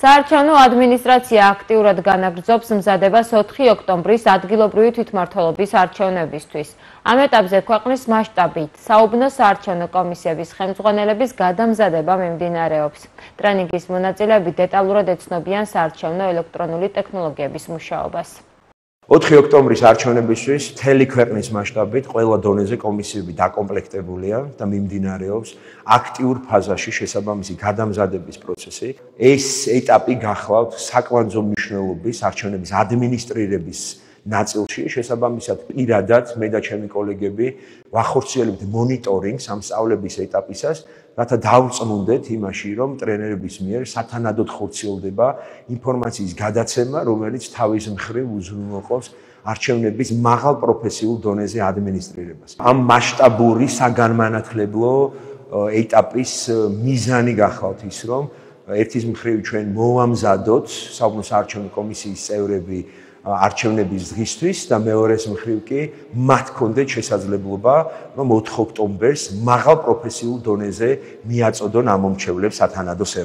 საარჩევნო ადმინისტრაცია აქტიურად განაგრძობს მზადებას 4 ოქტომბრის ადგილობრივი თვითმმართველობის არჩევნებისთვის. ამ ეტაპზე ქვეყნის მასშტაბით საუბნო საარჩევნო კომისიების ხელმძღვანელების გადამზადება მიმდინარეობს. ტრენინგის მონაწილეები დეტალურად ეცნობიან საარჩევნო ელექტრონული ტექნოლოგიების მუშაობას. 4 ოქტომბრის არჩევნებისთვის მთელი ქვეყნის მასშტაბით ყველა დონეზე კომისიები დაკომპლექტებულია და მიმდინარეობს აქტიურ ფაზაში შესაბამისი გადამზადების პროცესი. ეს ეტაპი გახლავთ საკვანძო მნიშვნელობის არჩევნების ადმინისტრირების ნაწილში, შესაბამისად პირადად მე და ჩემი კოლეგები ვახორციელებთ მონიტორინგს ამ სწავლების ეტაპისას, რათა დავწმუნდეთ იმაში, რომ ტრენერების მიერ სათანადოდ ხორციელდება ინფორმაციის გადაცემა, რომელიც თავის მხრივ უზრუნველყოფს არჩევნების მაღალ პროფესიულ დონეზე ადმინისტრირებას. ამ მასშტაბური საგანმანათლებლო ეტაპის მიზანი გახლავთ ის, რომ ერთის მხრივ ჩვენ მოვამზადოთ საუბნო საარჩევნო კომისიის წევრები არჩევნების დღისთვის და მეორეს მხრივ კი მათ ჰქონდეთ შესაძლებლობა, რომ 4 ოქტომბერს მაღალ პროფესიულ დონეზე მიაწოდონ ამ მომრჩევლებს სათანადო სერვისი.